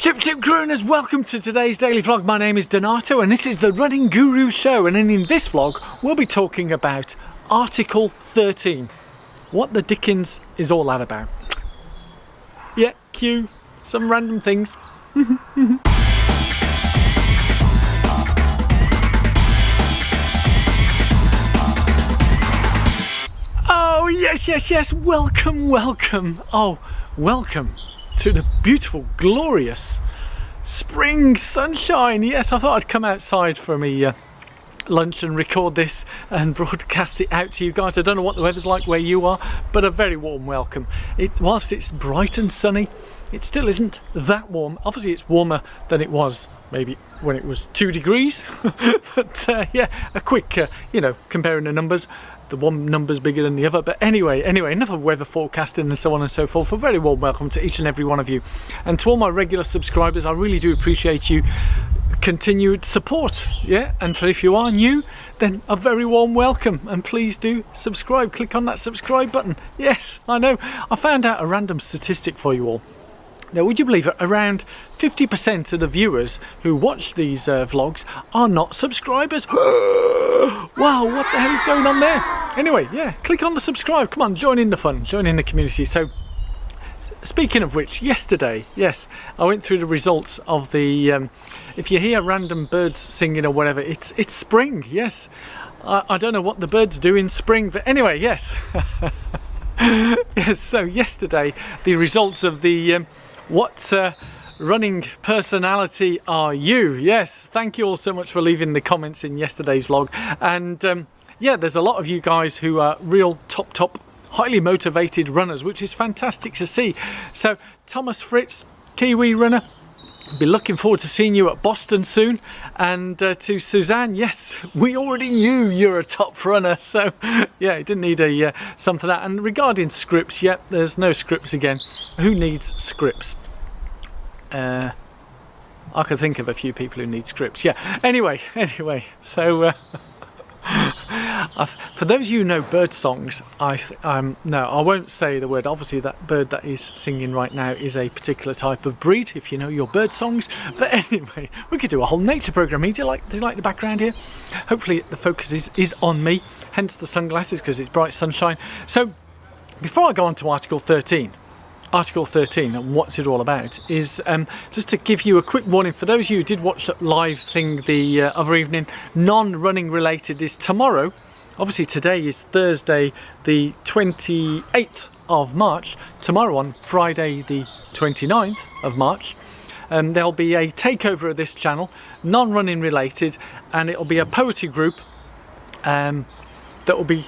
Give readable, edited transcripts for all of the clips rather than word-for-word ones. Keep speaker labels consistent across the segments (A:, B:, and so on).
A: Chip Crooners, welcome to today's daily vlog. My name is Donato and this is the Running Guru Show, and in this vlog we'll be talking about Article 13. What the dickens is all that about? Yeah, cue some random things. Oh yes, welcome. Oh, welcome to the beautiful, glorious spring sunshine. Yes, I thought I'd come outside for me lunch and record this and broadcast it out to you guys. I don't know what the weather's like where you are, but a very warm welcome. Whilst it's bright and sunny, it still isn't that warm. Obviously it's warmer than it was maybe when it was 2 degrees. But yeah, a quick comparing the numbers. The one number's bigger than the other, but anyway, enough of weather forecasting and so on and so forth. A very warm welcome to each and every one of you, and to all my regular subscribers. I really do appreciate you continued support. Yeah, and for if you are new, then a very warm welcome, and please do subscribe. Click on that subscribe button. Yes, I know, I found out a random statistic for you all. Now, would you believe it? Around 50% of the viewers who watch these vlogs are not subscribers. Wow, what the hell is going on there? Anyway, yeah, click on the subscribe. Come on, join in the fun, join in the community. So, speaking of which, yesterday, yes, I went through the results of the, if you hear random birds singing or whatever, it's spring, yes. I don't know what the birds do in spring, but anyway, yes. Yes, so yesterday, the results of the... What running personality are you? Yes, thank you all so much for leaving the comments in yesterday's vlog. And yeah, there's a lot of you guys who are real top, highly motivated runners, which is fantastic to see. So Thomas Fritz, Kiwi runner, be looking forward to seeing you at Boston soon. And to Suzanne, yes, we already knew you're a top runner, so yeah, you didn't need a some for that. And regarding scripts, yeah, there's no scripts again. Who needs scripts? I could think of a few people who need scripts. Yeah, anyway, so for those of you who know bird songs, no, I won't say the word. Obviously that bird that is singing right now is a particular type of breed, if you know your bird songs. But anyway, we could do a whole nature program. Do you like the background here? Hopefully the focus is on me, hence the sunglasses, because it's bright sunshine. So before I go on to Article 13 and what's it all about is just to give you a quick warning for those of you who did watch that live thing the other evening. Non-running related is tomorrow. Obviously today is Thursday the 28th of March. Tomorrow, on Friday the 29th of March, there'll be a takeover of this channel, non-running related, and it'll be a poetry group that will be,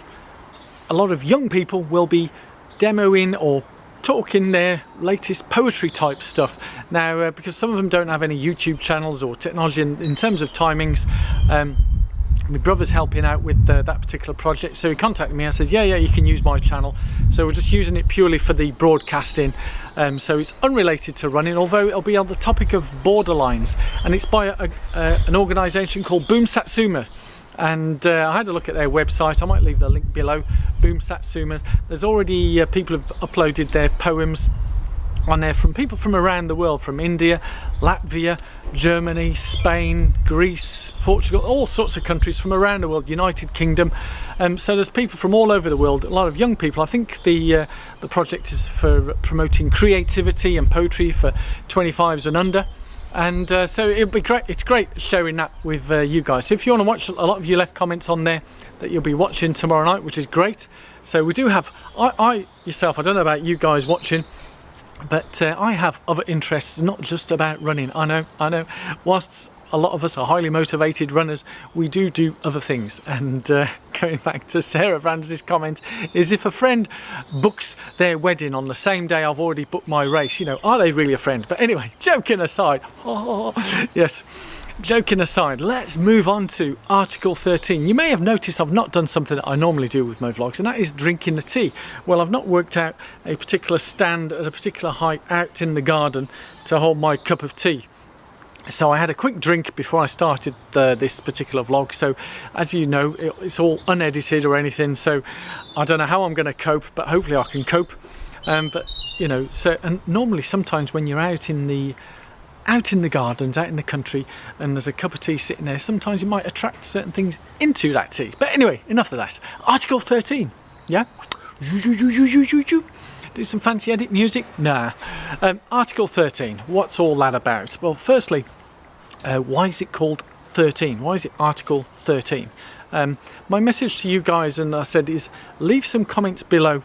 A: a lot of young people will be demoing or talking their latest poetry type stuff. Now, because some of them don't have any YouTube channels or technology in terms of timings, my brother's helping out with that particular project, so he contacted me. I said, yeah, you can use my channel. So we're just using it purely for the broadcasting. So it's unrelated to running, although it'll be on the topic of borderlines, and it's by an organisation called Boom Satsuma. And I had a look at their website. I might leave the link below. Boom Satsuma. There's already people have uploaded their poems on there from people from around the world, from India, Latvia, Germany, Spain, Greece, Portugal, all sorts of countries from around the world, United Kingdom. So there's people from all over the world, a lot of young people. I think the project is for promoting creativity and poetry for 25s and under. And so it'll be great. It's great sharing that with you guys. So if you want to watch, a lot of you left comments on there that you'll be watching tomorrow night, which is great. So we do have, I yourself, I don't know about you guys watching, but I have other interests, not just about running. I know. Whilst a lot of us are highly motivated runners, we do other things. And going back to Sarah Francis' comment, is if a friend books their wedding on the same day I've already booked my race, are they really a friend? But anyway, joking aside, yes, joking aside, let's move on to Article 13. You may have noticed I've not done something that I normally do with my vlogs, and that is drinking the tea. Well, I've not worked out a particular stand at a particular height out in the garden to hold my cup of tea. So I had a quick drink before I started this particular vlog. So as you know, it's all unedited or anything. So I don't know how I'm going to cope, but hopefully I can cope. But you know, so and normally sometimes when you're out in the out in the gardens, out in the country, and there's a cup of tea sitting there, sometimes you might attract certain things into that tea. But anyway, enough of that. Article 13, yeah? Do some fancy edit music? Nah. Article 13, what's all that about? Well, firstly, why is it called 13? Why is it Article 13? My message to you guys, and I said, is leave some comments below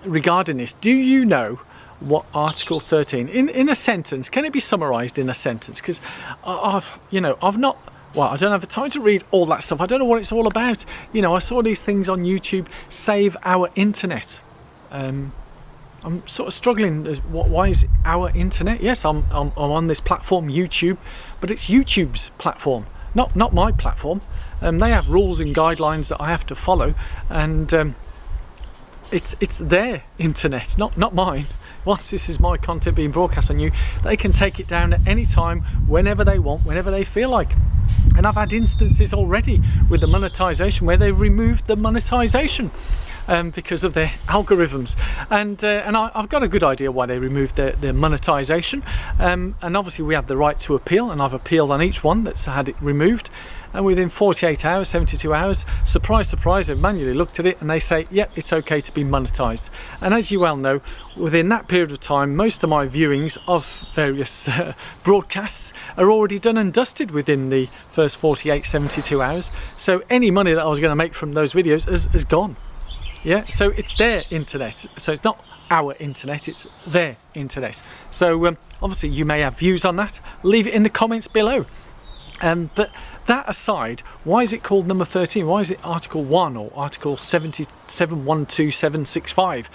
A: regarding this. Do you know what Article 13, in a sentence, can it be summarised in a sentence? Because I've not, well, I don't have the time to read all that stuff. I don't know what it's all about. You know, I saw these things on YouTube, save our internet. I'm sort of struggling. Why is it our internet? Yes, I'm on this platform, YouTube, but it's YouTube's platform, not my platform. They have rules and guidelines that I have to follow, and it's their internet, not mine. Once this is my content being broadcast on you, they can take it down at any time, whenever they want, whenever they feel like. And I've had instances already with the monetization where they've removed the monetization because of their algorithms. And I've got a good idea why they removed their monetization. And obviously we have the right to appeal, and I've appealed on each one that's had it removed. And within 48 hours, 72 hours, surprise, surprise, they've manually looked at it and they say, yep, it's okay to be monetized. And as you well know, within that period of time, most of my viewings of various broadcasts are already done and dusted within the first 48, 72 hours. So any money that I was going to make from those videos has gone. Yeah, so it's their internet. So it's not our internet, it's their internet. So obviously you may have views on that. Leave it in the comments below. But that aside, why is it called number 13? Why is it Article 1 or Article 7712765?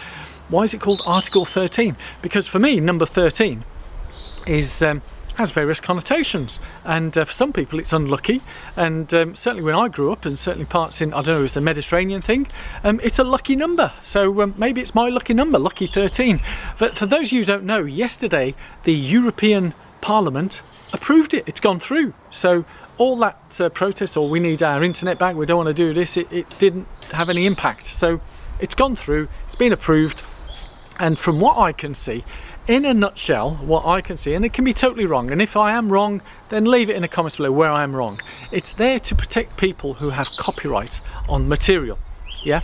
A: Why is it called Article 13? Because for me, number 13 is has various connotations, and for some people it's unlucky, and certainly when I grew up, and certainly parts in, I don't know, it's a Mediterranean thing, it's a lucky number. So maybe it's my lucky number, lucky 13. But for those of you who don't know, yesterday the European Parliament approved it. It's gone through. So all that protest, or we need our internet back, we don't want to do this, it didn't have any impact. So it's gone through, it's been approved, and from what I can see, in a nutshell, what I can see, and it can be totally wrong, and if I am wrong, then leave it in the comments below where I am wrong. It's there to protect people who have copyright on material. Yeah.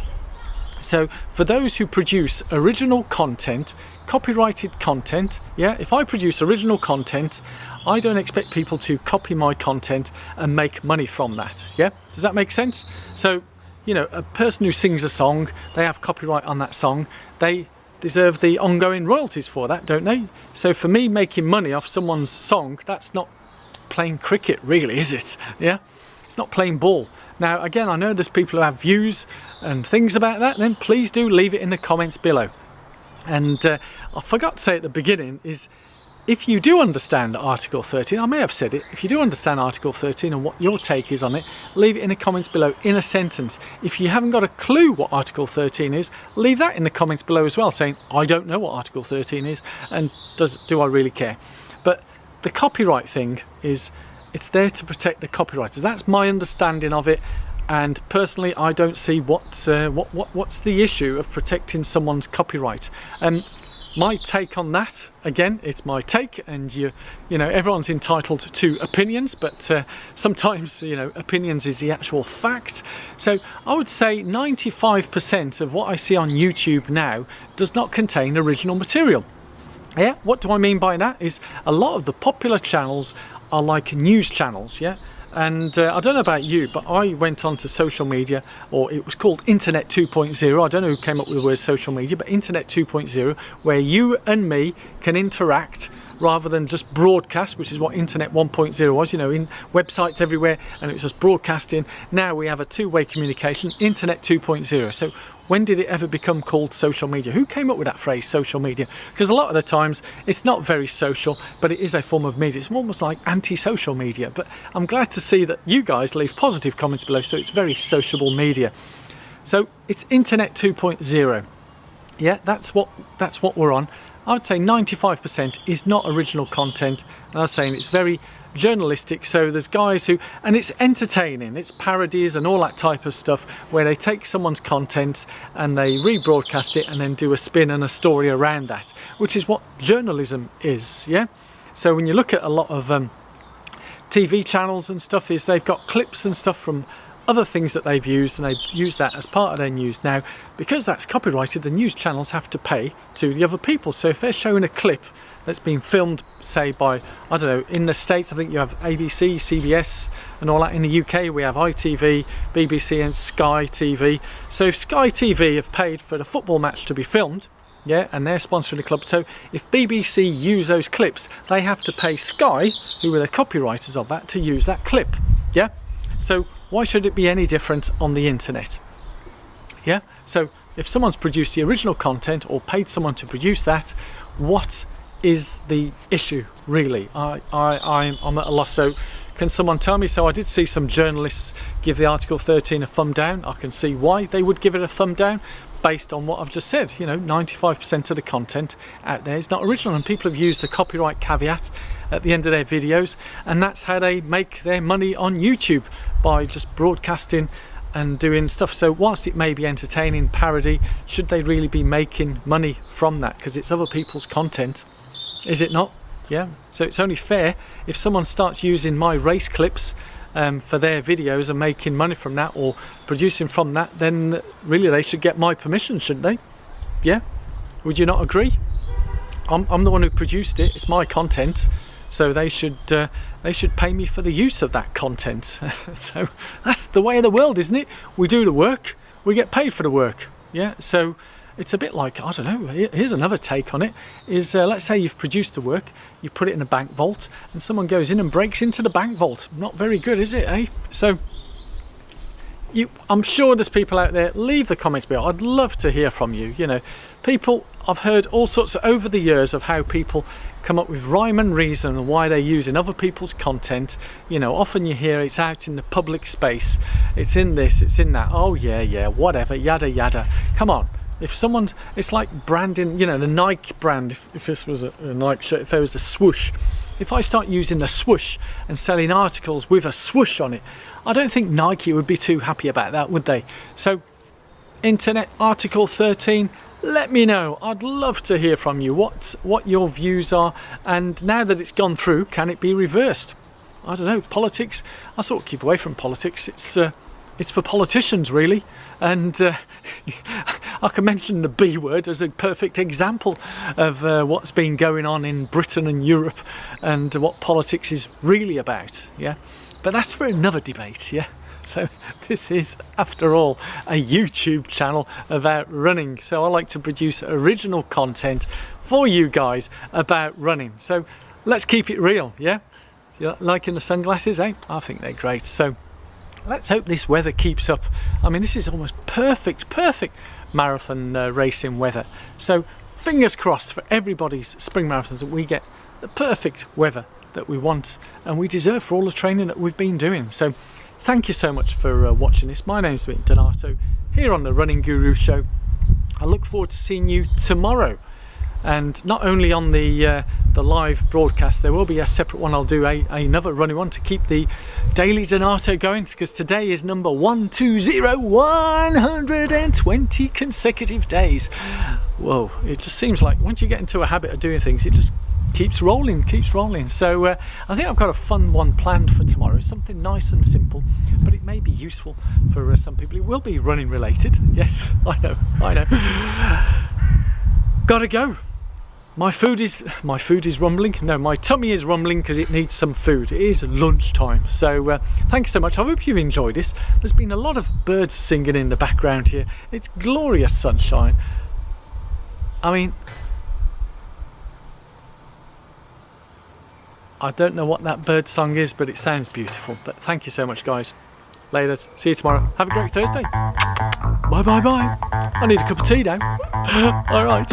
A: So for those who produce original content, copyrighted content, yeah, if I produce original content, I don't expect people to copy my content and make money from that. Yeah, does that make sense? So, you know, a person who sings a song, they have copyright on that song, they deserve the ongoing royalties for that, don't they? So for me, making money off someone's song, that's not playing cricket really, is it? Yeah, it's not playing ball. Now again, I know there's people who have views and things about that, then please do leave it in the comments below. And I forgot to say at the beginning is, if you do understand Article 13, I may have said it, if you do understand Article 13 and what your take is on it, leave it in the comments below in a sentence. If you haven't got a clue what Article 13 is, leave that in the comments below as well, saying, I don't know what Article 13 is, and do I really care? But the copyright thing is, it's there to protect the copywriters. That's my understanding of it, and personally I don't see what's the issue of protecting someone's copyright. My take on that, again, it's my take, and you know, everyone's entitled to opinions, but sometimes, you know, opinions is the actual fact. So I would say 95% of what I see on YouTube now does not contain original material. Yeah, what do I mean by that is a lot of the popular channels are like news channels, yeah? And I don't know about you, but I went onto social media, or it was called Internet 2.0. I don't know who came up with the word social media, but Internet 2.0, where you and me can interact rather than just broadcast, which is what Internet 1.0 was, you know, in websites everywhere, and it was just broadcasting. Now we have a two-way communication, Internet 2.0. So when did it ever become called social media? Who came up with that phrase, social media? Because a lot of the times it's not very social, but it is a form of media. It's almost like anti-social media. But I'm glad to see that you guys leave positive comments below, so it's very sociable media. So it's Internet 2.0. Yeah, that's what we're on. I would say 95% is not original content, and I was saying it's very journalistic. So there's guys who, and it's entertaining, it's parodies and all that type of stuff, where they take someone's content and they rebroadcast it and then do a spin and a story around that, which is what journalism is. Yeah, So when you look at a lot of TV channels and stuff, is they've got clips and stuff from other things that they've used, and they use that as part of their news. Now, because that's copyrighted, the news channels have to pay to the other people. So if they're showing a clip that's been filmed, say by, I don't know, in the States, I think you have ABC, CBS and all that. In the UK we have ITV, BBC and Sky TV. So if Sky TV have paid for the football match to be filmed, yeah, and they're sponsoring the club, so if BBC use those clips, they have to pay Sky, who are the copywriters of that, to use that clip. Yeah, so why should it be any different on the internet? Yeah, so if someone's produced the original content or paid someone to produce that, what is the issue really? I'm at a loss. So can someone tell me? So I did see some journalists give the Article 13 a thumb down. I can see why they would give it a thumb down based on what I've just said. You know, 95% of the content out there is not original, and people have used the copyright caveat at the end of their videos, and that's how they make their money on YouTube, by just broadcasting and doing stuff. So whilst it may be entertaining parody, should they really be making money from that? Because it's other people's content, is it not? Yeah, so it's only fair if someone starts using my race clips for their videos and making money from that, or producing from that, then really they should get my permission, shouldn't they? Yeah, would you not agree? I'm the one who produced it, it's my content, so they should pay me for the use of that content. So that's the way of the world, isn't it? We do the work, we get paid for the work. Yeah, so it's a bit like, I don't know, here's another take on it, is let's say you've produced the work, you put it in a bank vault, and someone goes in and breaks into the bank vault. Not very good, is it, eh? So I'm sure there's people out there, leave the comments below. I'd love to hear from you. You know, people, I've heard all sorts of, over the years, of how people come up with rhyme and reason and why they're using other people's content. You know, often you hear it's out in the public space, it's in this, it's in that, oh yeah, whatever, yada yada. Come on. If someone's, it's like branding, you know, the Nike brand, if this was a Nike shirt, if there was a swoosh, if I start using a swoosh and selling articles with a swoosh on it, I don't think Nike would be too happy about that, would they? So, Internet Article 13, let me know. I'd love to hear from you what your views are, and now that it's gone through, can it be reversed? I don't know, politics, I sort of keep away from politics. It's for politicians, really, and I can mention the B word as a perfect example of what's been going on in Britain and Europe, and what politics is really about. Yeah, but that's for another debate. Yeah, so this is, after all, a YouTube channel about running, so I like to produce original content for you guys about running. So let's keep it real. Yeah, you liking the sunglasses, eh? I think they're great. So let's hope this weather keeps up. I mean, this is almost perfect marathon racing weather. So fingers crossed for everybody's spring marathons that we get the perfect weather that we want and we deserve for all the training that we've been doing. So thank you so much for watching this. My name's Donato here on the Running Guru Show. I look forward to seeing you tomorrow, and not only on the live broadcast, there will be a separate one. I'll do another running one to keep the daily Donato going, because today is number 120 consecutive days. Whoa, it just seems like once you get into a habit of doing things, it just keeps rolling. So I think I've got a fun one planned for tomorrow, something nice and simple, but it may be useful for some people. It will be running related. Yes, I know. Gotta go. My food is rumbling. No, my tummy is rumbling because it needs some food. It is lunchtime. So thanks so much. I hope you enjoyed this. There's been a lot of birds singing in the background here. It's glorious sunshine. I mean, I don't know what that bird song is, but it sounds beautiful. But thank you so much, guys. Later. See you tomorrow. Have a great Thursday. Bye. I need a cup of tea now. All right.